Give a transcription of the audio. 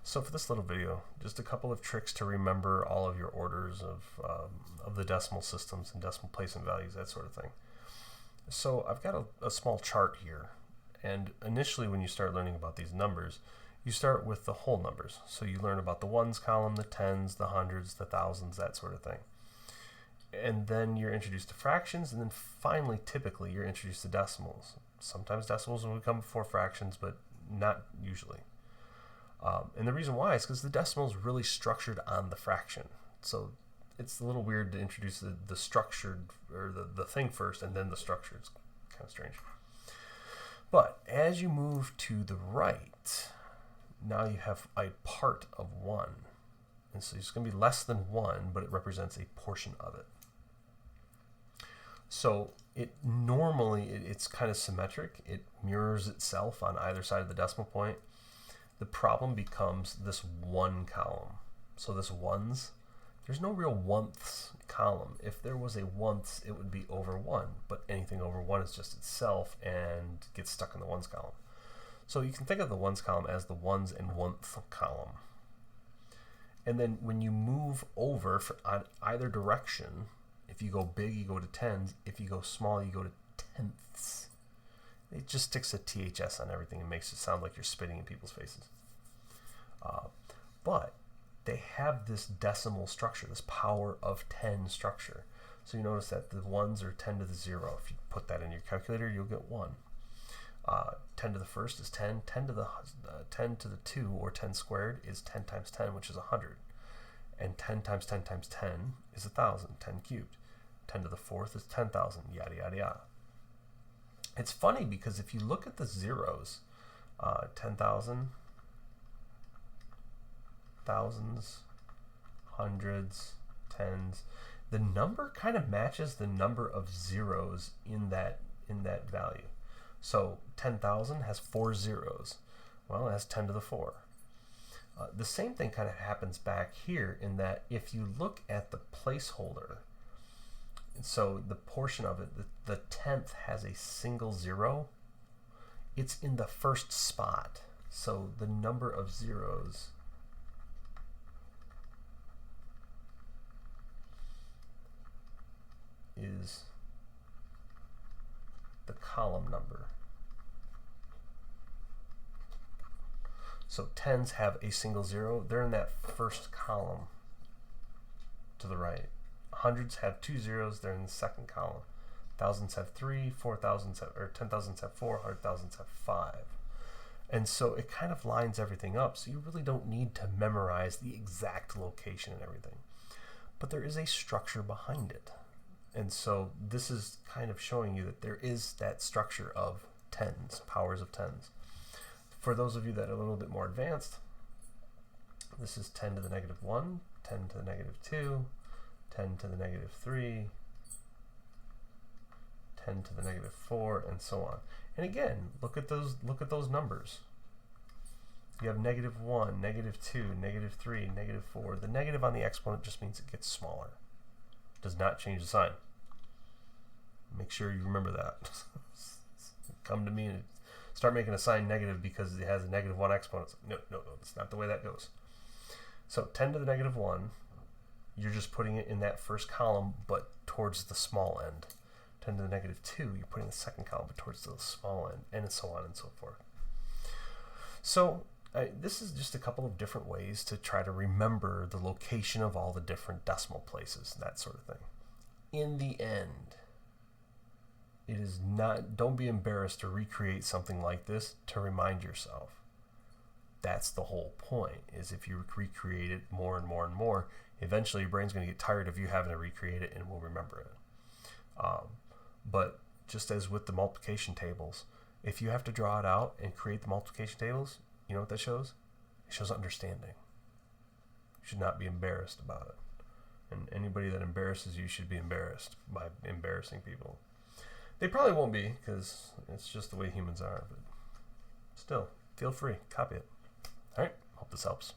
So for this little video, just a couple of tricks to remember all of your orders of the decimal systems and decimal placement values, that sort of thing. So I've got a small chart here, and initially when you start learning about these numbers, you start with the whole numbers. So you learn about the ones column, the tens, the hundreds, the thousands, that sort of thing. And then you're introduced to fractions, and then finally, typically, you're introduced to decimals. Sometimes decimals will come before fractions, but not usually. And the reason why is because the decimal is really structured on the fraction. So it's a little weird to introduce the structured, or the thing first and then the structure. It's kind of strange. But as you move to the right, now you have a part of 1. And so it's going to be less than 1, but it represents a portion of it. So it's kind of symmetric. It mirrors itself on either side of the decimal point. The problem becomes this 1 column. So this ones, there's no real oneths column. If there was a oneths, it would be over 1, but anything over 1 is just itself and gets stuck in the ones column. So you can think of the ones column as the ones and oneth column. And then when you move over on either direction, if you go big, you go to tens. If you go small, you go to tenths. It just sticks a THS on everything and makes it sound like you're spitting in people's faces. But they have this decimal structure, this power of 10 structure. So you notice that the ones are 10 to the 0. If you put that in your calculator, you'll get 1. 10 to the first is 10. 10 to the 2, or 10 squared, is 10 times 10, which is 100. And 10 times 10 times 10 is 1,000. 10 cubed. 10 to the fourth is 10,000. Yada yada yada. It's funny because if you look at the zeros, 10,000, thousands, hundreds, tens, the number kind of matches the number of zeros in that value. So 10,000 has 4 zeros. Well, it has 10 to the 4. The same thing kind of happens back here in that if you look at the placeholder, so the portion of it, the tenth has a single 0. It's in the first spot. So the number of zeros is the column number. So tens have a single 0. They're in that first column to the right. Hundreds have 2 zeros. They're in the second column. Thousands have 3. 4,000s have, or 10,000s have 4. 100,000s have 5. And so it kind of lines everything up. So you really don't need to memorize the exact location and everything. But there is a structure behind it. And so this is kind of showing you that there is that structure of tens, powers of tens. For those of you that are a little bit more advanced, this is 10 to the negative 1, 10 to the negative 2, 10 to the negative 3, 10 to the negative 4, and so on. And again, look at those numbers. You have negative 1, negative 2, negative 3, negative 4. The negative on the exponent just means it gets smaller. Does not change the sign. Make sure you remember that. Come to me and start making a sign negative because it has a negative 1 exponent. No, that's not the way that goes. So 10 to the negative 1, you're just putting it in that first column, but towards the small end. 10 to the negative 2, you're putting the second column, but towards the small end, and so on and so forth. So this is just a couple of different ways to try to remember the location of all the different decimal places, that sort of thing. In the end, it is not, don't be embarrassed to recreate something like this to remind yourself. That's the whole point, is if you recreate it more and more and more, eventually your brain's going to get tired of you having to recreate it and will remember it. But just as with the multiplication tables, if you have to draw it out and create the multiplication tables, you know what that shows? It shows understanding. You should not be embarrassed about it. And anybody that embarrasses you should be embarrassed by embarrassing people. They probably won't be, because it's just the way humans are, but still, feel free, copy it. All right, hope this helps.